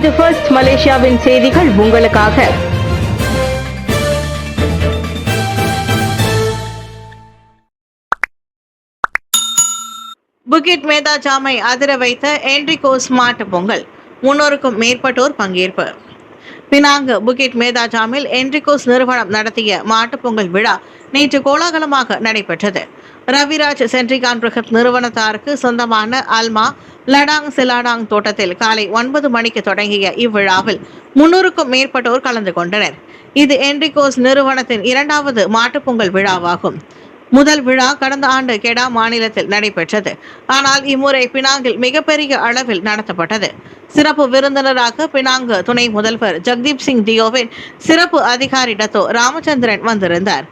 இது ஃபர்ஸ்ட் மலேசியாவின் செய்திகள் உங்களுக்காக. புகிட் மேதா ஜாமை அதிர வைத்த என்ரிகோஸ் மாட்டு பொங்கல். 300க்கும் மேற்பட்டோர் பங்கேற்பு. பினாங்கு புகிட் மேதா ஜாமில் என்ரிகோஸ் நிறுவனம் நடத்திய மாட்டுப்பொங்கல் விழா நேற்று கோலாகலமாக நடைபெற்றது. ரவிராஜ் சென்ட்ரிகான் பிரிகத் நிறுவனத்தாருக்கு சொந்தமான அல்மா லடாங் செலாடாங் தோட்டத்தில் காலை 9 மணிக்கு தொடங்கிய இவ்விழாவில் 300க்கும் மேற்பட்டோர் கலந்து கொண்டனர். இது என்ரிகோஸ் நிறுவனத்தின் 2வது மாட்டுப்பொங்கல் விழாவாகும். முதல் விழா கடந்த ஆண்டு கெடா மாநிலத்தில் நடைபெற்றது. ஆனால் இம்முறை பினாங்கில் மிகப்பெரிய அளவில் நடத்தப்பட்டது. சிறப்பு விருந்தினராக பினாங்கு துணை முதல்வர் ஜக்தீப் சிங் டியோவின் சிறப்பு அதிகாரி டத்தோ ராமச்சந்திரன் வந்திருந்தார்.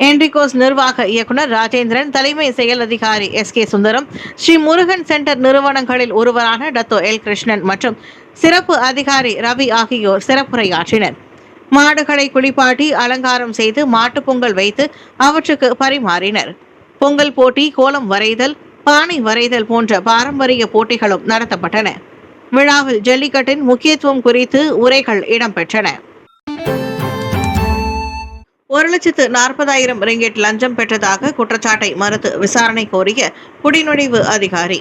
என்ரிகோஸ் நிர்வாக இயக்குனர் ராஜேந்திரன், தலைமை செயல் அதிகாரி SK சுந்தரம், ஸ்ரீ முருகன் சென்டர் நிறுவனங்களில் ஒருவரான டத்தோ எல் கிருஷ்ணன் மற்றும் சிறப்பு அதிகாரி ரவி ஆகியோர் சிறப்புரையாற்றினர். மாடுகளை குளிப்பாட்டி அலங்காரம் செய்து மாட்டுப் பொங்கல் வைத்து அவற்றுக்கு பரிமாறினர். பொங்கல் போட்டி, கோலம் வரைதல், பானை வரைதல் போன்ற பாரம்பரிய போட்டிகளும் நடத்தப்பட்டன. விழாவில் ஜல்லிக்கட்டின் முக்கியத்துவம் குறித்து உரைகள் இடம்பெற்றன. 1,40,000 ரிங்கெட் லஞ்சம் பெற்றதாக குற்றச்சாட்டை மறுத்து விசாரணை கோரிய குடிநுழைவு அதிகாரி.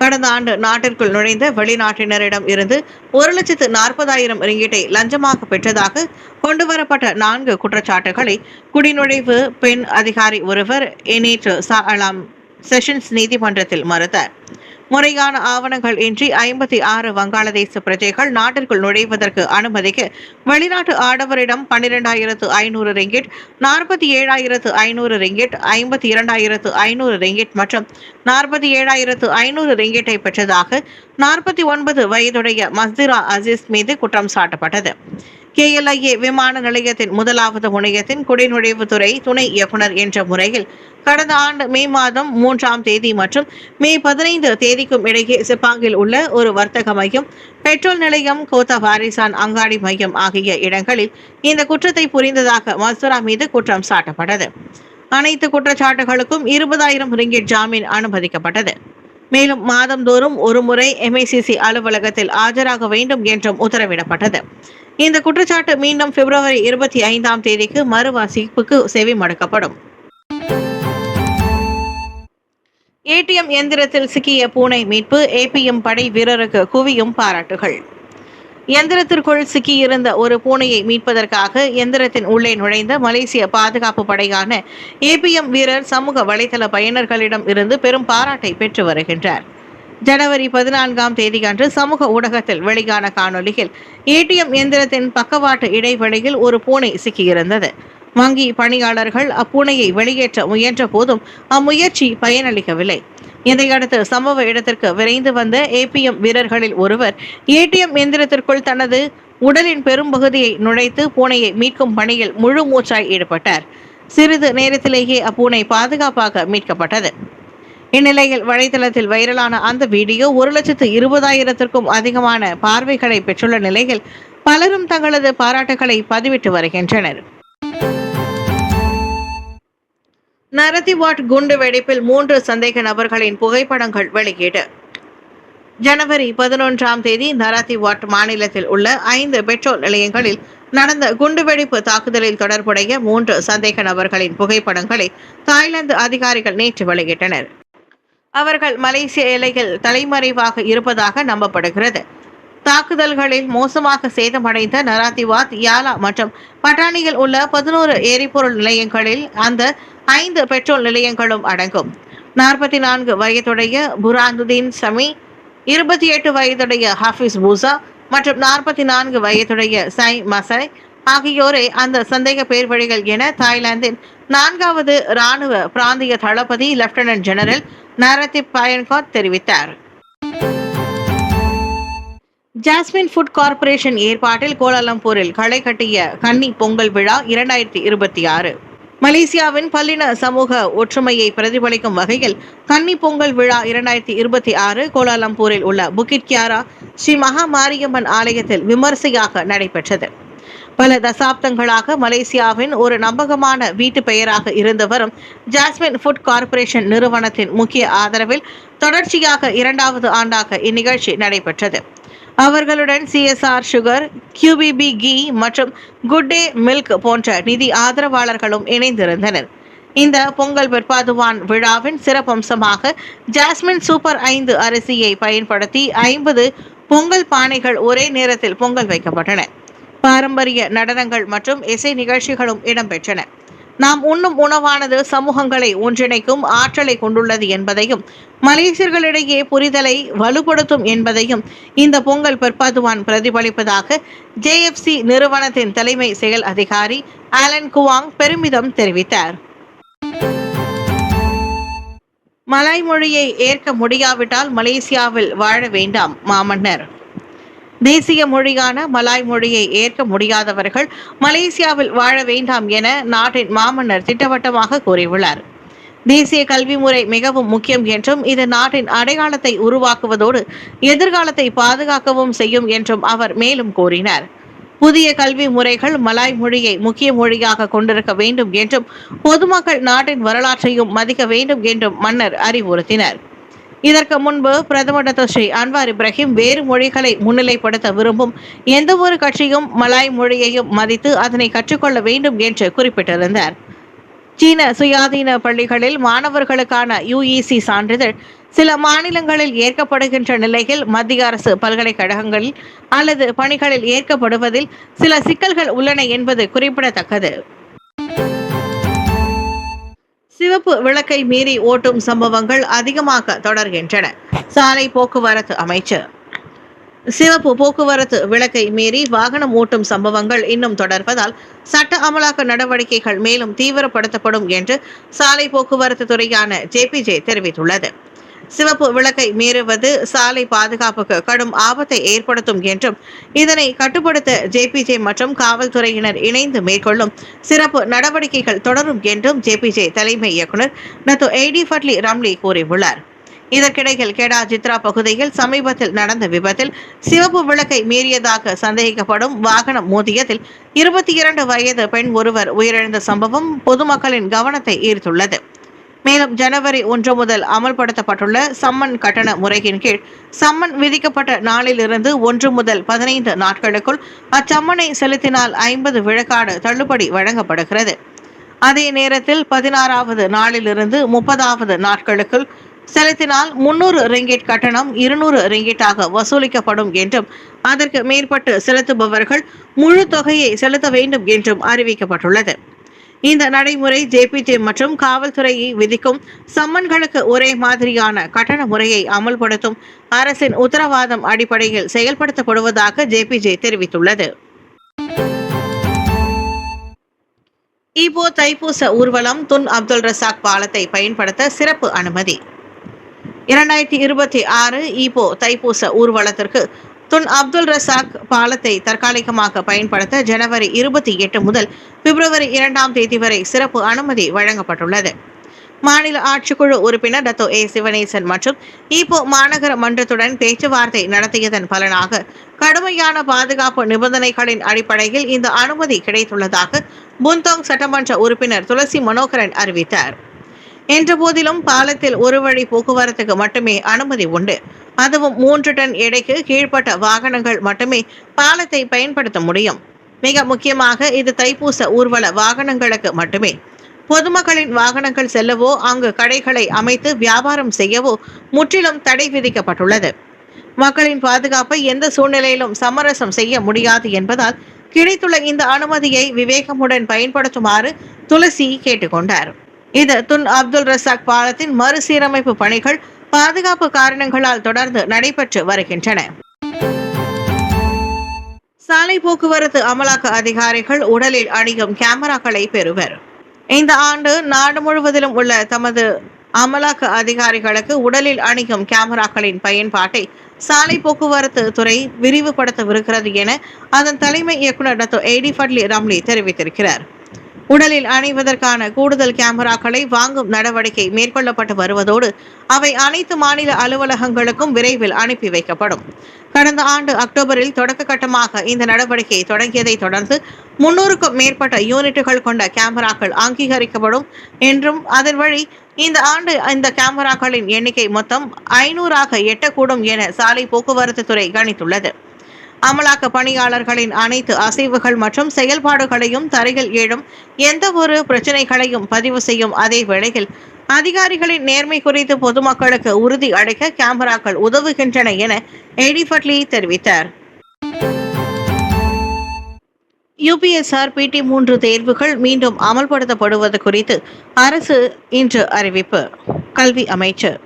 கடந்த ஆண்டு நாட்டிற்குள் நுழைந்த வெளிநாட்டினரிடம் இருந்து 1,40,000 ரிங்கிட்டை லஞ்சமாக பெற்றதாக கொண்டுவரப்பட்ட 4 குற்றச்சாட்டுகளை குடிநுழைவு பெண் அதிகாரி ஒருவர் நேற்று சாலாம் செஷன்ஸ் நீதிமன்றத்தில் மறுத்தார். முறையான ஆவணங்கள் இன்றி 56 வங்காளதேச பிரஜைகள் நாட்டிற்குள் நுழைவதற்கு அனுமதிக்க வெளிநாட்டு ஆடவரிடம் 12,500 ரிங்கிட், 47,500 ரிங்கிட், 52,500 ரிங்கிட் மற்றும் 47,500 ரிங்கிட்டை பெற்றதாக 49 வயதுடைய மஸ்திரா அசீஸ் மீது குற்றம் சாட்டப்பட்டது. KLIA விமான நிலையத்தின் 1வது முனையத்தின் குடிநுழைவுத்துறை துணை இயக்குனர் என்ற முறையில் கடந்த ஆண்டு மே மாதம் 3ஆம் தேதி மற்றும் மே 15 தேதிக்கும் இடையே செப்பாங்கில் உள்ள ஒரு வர்த்தக மையம், பெட்ரோல் நிலையம், கோத்தா வாரிசான் அங்காடி மையம் ஆகிய இடங்களில் இந்த குற்றத்தை புரிந்ததாக மஸ்துரா மீது குற்றம் சாட்டப்பட்டது. அனைத்து குற்றச்சாட்டுகளுக்கும் 20,000 ரிங்கிட் ஜாமீன் அனுமதிக்கப்பட்டது. மேலும் மாதந்தோறும் ஒரு முறை MICC அலுவலகத்தில் ஆஜராக வேண்டும் என்றும் உத்தரவிடப்பட்டது. இந்த குற்றச்சாட்டு மீண்டும் பிப்ரவரி 25ஆம் தேதிக்கு மறுவாசிப்புக்கு செவி மடுக்கப்படும். ATM எந்திரத்தில் சிக்கிய பூனை மீட்பு. APM படை வீரருக்கு குவியும் பாராட்டுகள். எந்திரத்திற்குள் சிக்கியிருந்த ஒரு பூனையை மீட்பதற்காக எந்திரத்தின் உள்ளே நுழைந்த மலேசிய பாதுகாப்பு படையான APM வீரர் சமூக வலைதள பயனர்களிடம் இருந்து பெரும் பாராட்டை பெற்று வருகின்றார். ஜனவரி 14ஆம் தேதியன்று சமூக ஊடகத்தில் வெளியான காணொலியில் ATM எந்திரத்தின் பக்கவாட்டு இடைவெளியில் ஒரு பூனை சிக்கியிருந்தது. வங்கி பணியாளர்கள் அப்பூனையை வெளியேற்ற முயன்ற போதும் அம்முயற்சி பயனளிக்கவில்லை. இதையடுத்து சம்பவ இடத்திற்கு விரைந்து வந்த APM வீரர்களில் ஒருவர் ATM எந்திரத்திற்குள் தனது உடலின் பெரும்பகுதியை நுழைத்து பூனையை மீட்கும் பணியில் முழு மூச்சாய் ஈடுபட்டார். சிறிது நேரத்திலேயே அப்பூனை பாதுகாப்பாக மீட்கப்பட்டது. இந்நிலையில் வலைதளத்தில் வைரலான அந்த வீடியோ 1,20,000க்கும் அதிகமான பார்வைகளை பெற்றுள்ள நிலையில் பலரும் தங்களது பாராட்டுகளை பதிவிட்டு வருகின்றனர். நரதிவாட் குண்டு வெடிப்பில் 3 சந்தேக நபர்களின் புகைப்படங்கள் வெளியீடு. ஜனவரி 11ஆம் தேதி நரதிவாட் மாநிலத்தில் உள்ள 5 பெட்ரோல் நிலையங்களில் நடந்த குண்டுவெடிப்பு தாக்குதலில் தொடர்புடைய 3 சந்தேக நபர்களின் புகைப்படங்களை தாய்லாந்து அதிகாரிகள் நேற்று வெளியிட்டனர். அவர்கள் மலேசிய எல்லையில் தலைமறைவாக இருப்பதாக நம்பப்படுகிறது. தாக்குதல்களில் மோசமாக சேதமடைந்த நராதிவாத், யாலா மற்றும் பட்டாணியில் உள்ள 11 எரிபொருள் நிலையங்களில் அந்த 5 பெட்ரோல் நிலையங்களும் அடங்கும். 44 வயதுடைய புராந்துதீன் சமி, 28 வயதுடைய ஹாஃபிஸ் பூசா மற்றும் 44 வயதுடைய சை மசாய் ஆகியோரே அந்த சந்தேக பேர்வழிகள் என தாய்லாந்தின் 4வது இராணுவ பிராந்திய தளபதி லெப்டினன்ட் ஜெனரல் நரதிப் பயன்காட் தெரிவித்தார். ஜாஸ்மின் ஃபுட் கார்ப்பரேஷன் ஏற்பாட்டில் கோலாலம்பூரில் களை கட்டிய கன்னி பொங்கல் விழா 2026. மலேசியாவின் பல்லின சமூக ஒற்றுமையை பிரதிபலிக்கும் வகையில் கன்னி பொங்கல் விழா 2026 கோலாலம்பூரில் உள்ள புகிட் கியாரா ஸ்ரீ மகா மாரியம்மன் ஆலயத்தில் விமர்சையாக நடைபெற்றது. பல தசாப்தங்களாக மலேசியாவின் ஒரு நம்பகமான வீட்டு பெயராக இருந்து வரும் ஜாஸ்மின் ஃபுட் கார்ப்பரேஷன் நிறுவனத்தின் முக்கிய ஆதரவில் தொடர்ச்சியாக 2வது ஆண்டாக இந்நிகழ்ச்சி நடைபெற்றது. அவர்களுடன் சிஎஸ்ஆர் சுகர், QBB கீ மற்றும் குட் டே மில்க் போன்ற நிதி ஆதரவாளர்களும் இணைந்திருந்தனர். இந்த பொங்கல் பிற்பாதுவான் விழாவின் சிறப்பம்சமாக ஜாஸ்மின் சூப்பர் 5 அரிசியை பயன்படுத்தி 50 பொங்கல் பானைகள் ஒரே நேரத்தில் பொங்கல் வைக்கப்பட்டன. பாரம்பரிய நடனங்கள் மற்றும் இசை நிகழ்ச்சிகளும் இடம்பெற்றன. நாம் உண்ணும் உணவானது சமூகங்களை ஒன்றிணைக்கும் ஆற்றலை கொண்டுள்ளது என்பதையும் மலேசியர்களிடையே புரிதலை வலுப்படுத்தும் என்பதையும் இந்த பொங்கல் பிற்பதுவான் பிரதிபலிப்பதாக JFC நிறுவனத்தின் தலைமை செயல் அதிகாரி ஆலன் குவாங் பெருமிதம் தெரிவித்தார். மலாய் மொழியை ஏற்க முடியாவிட்டால் மலேசியாவில் வாழ வேண்டாம் மாமன்னர். தேசிய மொழியான மலாய் மொழியை ஏற்க முடியாதவர்கள் மலேசியாவில் வாழ வேண்டாம் என நாட்டின் மாமன்னர் திட்டவட்டமாக கூறியுள்ளார். தேசிய கல்வி முறை மிகவும் முக்கியம் என்றும் இது நாட்டின் அடையாளத்தை உருவாக்குவதோடு எதிர்காலத்தை பாதுகாக்கவும் செய்யும் என்றும் அவர் மேலும் கூறினார். புதிய கல்வி முறைகள் மலாய் மொழியை முக்கிய மொழியாக கொண்டிருக்க வேண்டும் என்றும் பொதுமக்கள் நாட்டின் வரலாற்றையும் மதிக்க வேண்டும் என்றும் மன்னர் அறிவுறுத்தினர். இதற்கு முன்பு பிரதமர் டாக்டர் ஸ்ரீ அன்வார் இப்ராஹிம் வேறு மொழிகளை முன்னிலைப்படுத்த விரும்பும் எந்த ஒரு கட்சியும் மலாய் மொழியையும் மதித்து அதனை கற்றுக்கொள்ள வேண்டும் என்று குறிப்பிட்டிருந்தார். சீன சுயாதீன பள்ளிகளில் மாணவர்களுக்கான UEC சான்றிதழ் சில மாநிலங்களில் ஏற்கப்படுகின்ற நிலையில் மத்திய அரசு பல்கலைக்கழகங்களில் அல்லது பணிகளில் ஏற்கப்படுவதில் சில சிக்கல்கள் உள்ளன என்பது குறிப்பிடத்தக்கது. சிவப்பு விளக்கை மீறி ஓட்டும் சம்பவங்கள் அதிகமாக தொடர்கின்றன. சாலை போக்குவரத்து அமைச்சர் சிவப்பு போக்குவரத்து விளக்கை மீறி வாகனம் ஓட்டும் சம்பவங்கள் இன்னும் தொடர்வதால் சட்ட அமலாக்க நடவடிக்கைகள் மேலும் தீவிரப்படுத்தப்படும் என்று சாலை போக்குவரத்து துறையான JPJ தெரிவித்துள்ளது. சிவப்பு விளக்கை மீறுவது சாலை பாதுகாப்புக்கு கடும் ஆபத்தை ஏற்படுத்தும் என்றும் இதனை கட்டுப்படுத்த JPJ மற்றும் காவல்துறையினர் இணைந்து மேற்கொள்ளும் சிறப்பு நடவடிக்கைகள் தொடரும் என்றும் JPJ தலைமை இயக்குனர் டாக்டர் AD ஃபட்லி ரம்லி கூறியுள்ளார். இதற்கிடையில் கெடா ஜித்ரா பகுதியில் சமீபத்தில் நடந்த விபத்தில் சிவப்பு விளக்கை மீறியதாக சந்தேகிக்கப்படும் வாகனம் மோதியதில் 22 வயது பெண் ஒருவர் உயிரிழந்த சம்பவம் பொதுமக்களின் கவனத்தை ஈர்த்துள்ளது. மேலும் ஜனவரி 1 முதல் அமல்படுத்தப்பட்டுள்ள சம்மன் கட்டண முறையின் கீழ் சம்மன் விதிக்கப்பட்ட நாளிலிருந்து 1 முதல் 15 நாட்களுக்குள் அச்சம்மனை செலுத்தினால் 50 விழுக்காடு தள்ளுபடி வழங்கப்படுகிறது. அதே நேரத்தில் 16வது நாளிலிருந்து 30வது நாட்களுக்குள் செலுத்தினால் 300 ரிங்கிட் கட்டணம் 200 ரிங்கிட்டாக வசூலிக்கப்படும் என்றும் அதற்கு மேற்பட்டு செலுத்துபவர்கள் முழு தொகையை செலுத்த வேண்டும் என்றும் அறிவிக்கப்பட்டுள்ளது. இந்த நடைமுறை JPJ மற்றும் காவல்துறையை விதிக்கும் சம்மன்களுக்கு ஒரே மாதிரியான கட்டண முறையை அமல்படுத்தும் அரசின் உத்தரவாதம் அடிப்படையில் செயல்படுத்தப்படுவதாக JPJ தெரிவித்துள்ளது. ஈப்போ தைப்பூச ஊர்வலம் துன் அப்துல் ரசாக் பாலத்தை பயன்படுத்த சிறப்பு அனுமதி. 2026 ஈப்போ தைப்பூச ஊர்வலத்திற்கு துன் அப்துல் ரசாக் பாலத்தை தற்காலிகமாக பயன்படுத்த ஜனவரி 28 முதல் பிப்ரவரி 2ஆம் தேதி வரை சிறப்பு அனுமதி வழங்கப்பட்டுள்ளது. மாநில ஆட்சிக்குழு உறுப்பினர் டாக்டர் A சிவனேசன் மற்றும் ஈப்போ மாநகர மன்றத்துடன் பேச்சுவார்த்தை நடத்தியதன் பலனாக கடுமையான பாதுகாப்பு நிபந்தனைகளின் அடிப்படையில் இந்த அனுமதி கிடைத்துள்ளதாக புந்தோங் சட்டமன்ற உறுப்பினர் துளசி மனோகரன் அறிவித்தார். என்ற போதிலும் பாலத்தில் ஒரு வழி போக்குவரத்துக்கு மட்டுமே அனுமதி உண்டு. அதுவும் 3 டன் எடைக்கு கீழ்ப்பட்ட வாகனங்கள் மட்டுமே பாலத்தை பயன்படுத்த முடியும். மிக முக்கியமாக இது தைப்பூச ஊர்வல வாகனங்களுக்கு மட்டுமே. பொதுமக்களின் வாகனங்கள் செல்லவோ அங்கு கடைகளை அமைத்து வியாபாரம் செய்யவோ முற்றிலும் தடை விதிக்கப்பட்டுள்ளது. மக்களின் பாதுகாப்பை எந்த சூழ்நிலையிலும் சமரசம் செய்ய முடியாது என்பதால் கிடைத்துள்ள இந்த அனுமதியை விவேகமுடன் பயன்படுத்துமாறு துளசி கேட்டுக்கொண்டார். இது துன் அப்துல் ரசாக் பாலத்தின் மறுசீரமைப்பு பணிகள் பாதுகாப்பு காரணங்களால் தொடர்ந்து நடைபெற்று வருகின்றன. சாலை போக்குவரத்து அமலாக்க அதிகாரிகள் உடலில் அணியும் கேமராக்களை பெறுவர். இந்த ஆண்டு நாடு முழுவதிலும் உள்ள தமது அமலாக்க அதிகாரிகளுக்கு உடலில் அணியும் கேமராக்களின் பயன்பாட்டை சாலை போக்குவரத்து துறை விரிவுபடுத்தவிருக்கிறது என அதன் தலைமை இயக்குனர் டாக்டர் AD ஃபட்லி ரம்லி தெரிவித்திருக்கிறார். உடலில் அணிவதற்கான கூடுதல் கேமராக்களை வாங்கும் நடவடிக்கை மேற்கொள்ளப்பட்டு வருவதோடு அவை அனைத்து மாநில அலுவலகங்களுக்கும் விரைவில் அனுப்பி வைக்கப்படும். கடந்த ஆண்டு அக்டோபரில் தொடக்க கட்டமாக இந்த நடவடிக்கை தொடங்கியதை தொடர்ந்து 300க்கும் மேற்பட்ட யூனிட்டுகள் கொண்ட கேமராக்கள் அங்கீகரிக்கப்படும் என்றும் அதன் வழி இந்த ஆண்டு இந்த கேமராக்களின் எண்ணிக்கை மொத்தம் 500ஆக எட்டக்கூடும் என சாலை போக்குவரத்து துறை கணித்துள்ளது. அமலாக்க பணியாளர்களின் அனைத்து அசைவுகள் மற்றும் செயல்பாடுகளையும் தரையில் எழும் எந்த ஒரு பிரச்சனைகளையும் பதிவு செய்யும் அதே வேளையில் அதிகாரிகளின் நேர்மை குறித்து பொதுமக்களுக்கு உறுதி அளிக்க கேமராக்கள் உதவுகின்றன என ஏடி ஃபட்லி தெரிவித்தார். யுபிஎஸ்ஆர் PT 3 தேர்வுகள் மீண்டும் அமல்படுத்தப்படுவது குறித்து அரசு இன்று அறிவிப்பு. கல்வி அமைச்சர்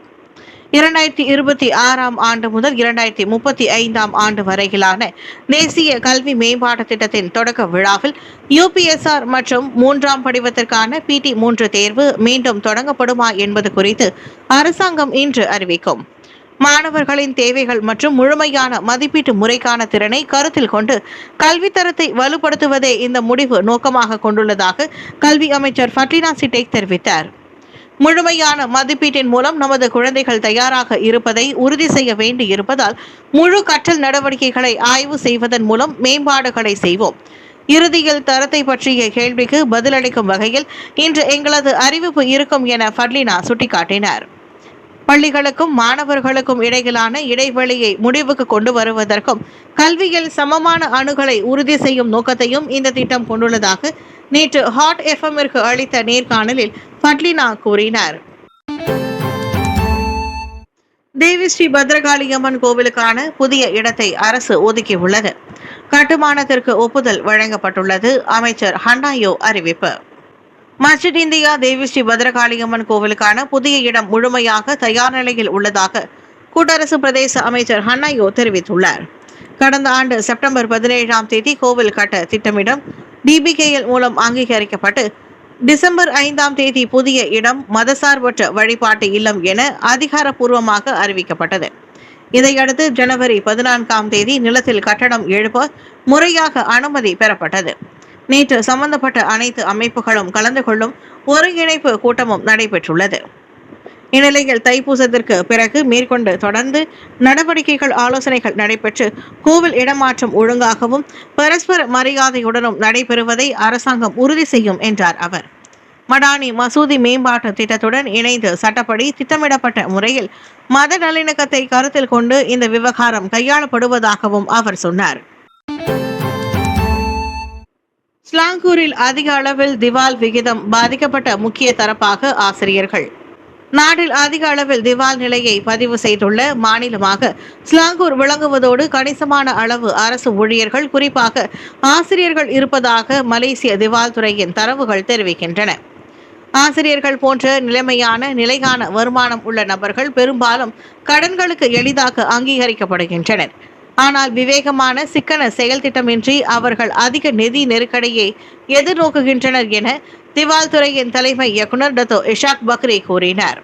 2026ஆம் ஆண்டு முதல் 2035ஆம் ஆண்டு வரையிலான தேசிய கல்வி மேம்பாட்டு திட்டத்தின் தொடக்க விழாவில் யுபிஎஸ்ஆர் மற்றும் 3ஆம் படிவத்திற்கான PT 3 தேர்வு மீண்டும் தொடங்கப்படுமா என்பது குறித்து அரசாங்கம் இன்று அறிவிக்கும். மாணவர்களின் தேவைகள் மற்றும் முழுமையான மதிப்பீட்டு முறைக்கான திறனை கருத்தில் கொண்டு கல்வித்தரத்தை வலுப்படுத்துவதே இந்த முடிவு நோக்கமாக கொண்டுள்ளதாக கல்வி அமைச்சர் ஃபட்லினா சிட்டேக் தெரிவித்தார். முழுமையான மதிப்பீட்டின் மூலம் நமது குழந்தைகள் தயாராக இருப்பதை உறுதி செய்ய வேண்டி இருப்பதால் முழு கற்றல் நடவடிக்கைகளை ஆய்வு செய்வதன் மூலம் மேம்பாடுகளை செய்வோம். இறுதியில் தரத்தை பற்றிய கேள்விக்கு பதிலளிக்கும் வகையில் இன்று எங்களது அறிவிப்பு இருக்கும் என ஃபட்லினா சுட்டிக்காட்டினார். பள்ளிகளுக்கும் மாணவர்களுக்கும் இடையிலான இடைவெளியை முடிவுக்கு கொண்டு வருவதற்கும் கல்வியில் சமமான அணுகலை உறுதி செய்யும் நோக்கத்தையும் இந்த திட்டம் கொண்டுள்ளதாக நேற்று ஹாட் FM-ற்கு அளித்த நேர்காணலில் ஃபட்லினா கூறினார். தேவி ஸ்ரீ பத்ரகாளியம்மன் கோவிலுக்கான புதிய இடத்தை அரசு ஒதுக்கியுள்ளது. கட்டுமானத்திற்கு ஒப்புதல் வழங்கப்பட்டுள்ளது. அமைச்சர் ஹன்னாயோ அறிவிப்பு. மஸ்ஜித் இந்தியா தேவி ஸ்ரீ பத்ரகாளியம்மன் கோவிலுக்கான புதிய இடம் முழுமையாக தயார் நிலையில் உள்ளதாக கூட்டரசு பிரதேச அமைச்சர் ஹன்னாயோ தெரிவித்துள்ளார். கடந்த ஆண்டு செப்டம்பர் 17ஆம் தேதி கோவில் கட்ட திட்டமிடம் DBKL மூலம் அங்கீகரிக்கப்பட்டு டிசம்பர் 5ஆம் தேதி புதிய இடம் மதசார்பற்ற வழிபாட்டு இல்லம் என அதிகாரப்பூர்வமாக அறிவிக்கப்பட்டது. இதையடுத்து ஜனவரி 14ஆம் தேதி நிலத்தில் கட்டடம் எழுப்ப முறையாக அனுமதி பெறப்பட்டது. நேற்று சம்பந்தப்பட்ட அனைத்து அமைப்புகளும் கலந்து கொள்ளும் ஒருங்கிணைப்பு கூட்டமும் நடைபெற்றுள்ளது. இந்நிலையில் தைப்பூசத்திற்கு பிறகு மேற்கொண்டு தொடர்ந்து நடவடிக்கைகள் ஆலோசனைகள் நடைபெற்று கோவில் இடமாற்றம் ஒழுங்காகவும் பரஸ்பர மரியாதையுடனும் நடைபெறுவதை அரசாங்கம் உறுதி செய்யும் என்றார் அவர். மடானி மசூதி மேம்பாட்டு திட்டத்துடன் இணைந்து சட்டப்படி திட்டமிடப்பட்ட முறையில் மத நல்லிணக்கத்தை கருத்தில் கொண்டு இந்த விவகாரம் கையாளப்படுவதாகவும் அவர் சொன்னார். ஸ்லாங்கூரில் அதிக அளவில் திவால் விகிதம் பாதிக்கப்பட்ட முக்கிய தரப்பாக ஆசிரியர்கள். நாட்டில் அதிக அளவில் திவால் நிலையை பதிவு செய்துள்ள மாநிலமாக ஸ்லாங்கூர் விளங்குவதோடு கணிசமான அளவு அரசு ஊழியர்கள் குறிப்பாக ஆசிரியர்கள் இருப்பதாக மலேசிய திவால் துறையின் தரவுகள் தெரிவிக்கின்றன. ஆசிரியர்கள் போன்ற நிலைமையான நிலையான வருமானம் உள்ள நபர்கள் பெரும்பாலும் கடன்களுக்கு எளிதாக அங்கீகரிக்கப்படுகின்றனர். ஆனால் விவேகமான சிக்கன செயல் திட்டமின்றி அவர்கள் அதிக நிதி நெருக்கடியை எதிர்நோக்குகின்றனர் என திவால் துறையின் தலைமை இயக்குனர் டத்தோ இஷாக் பக்ரி கூறினார்.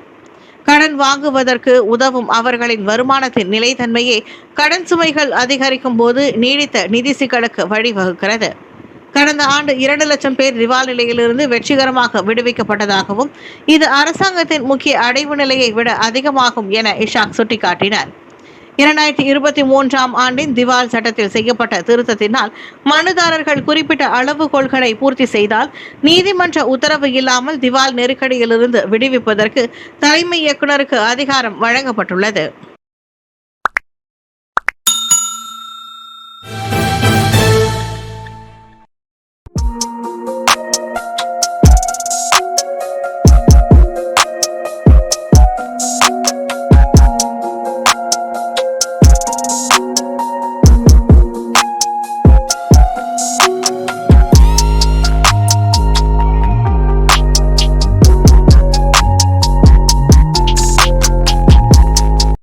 கடன் வாங்குவதற்கு உதவும் அவர்களின் வருமானத்தின் நிலைத்தன்மையே கடன் சுமைகள் அதிகரிக்கும் போது நீடித்த நிதி சிக்கலுக்கு வழிவகுக்கிறது. கடந்த ஆண்டு 2 லட்சம் பேர் திவால் நிலையிலிருந்து வெற்றிகரமாக விடுவிக்கப்பட்டதாகவும் இது அரசாங்கத்தின் முக்கிய அடைவு நிலையை விட அதிகமாகும் என இஷாக் சுட்டிக்காட்டினார். 2023ஆம் ஆண்டின் திவால் சட்டத்தில் செய்யப்பட்ட திருத்தத்தினால் மனுதாரர்கள் குறிப்பிட்ட அளவுகோல்களை பூர்த்தி செய்தால் நீதிமன்ற உத்தரவு இல்லாமல் திவால் நெருக்கடியிலிருந்து விடுவிப்பதற்கு தலைமை இயக்குநருக்கு அதிகாரம் வழங்கப்பட்டுள்ளது.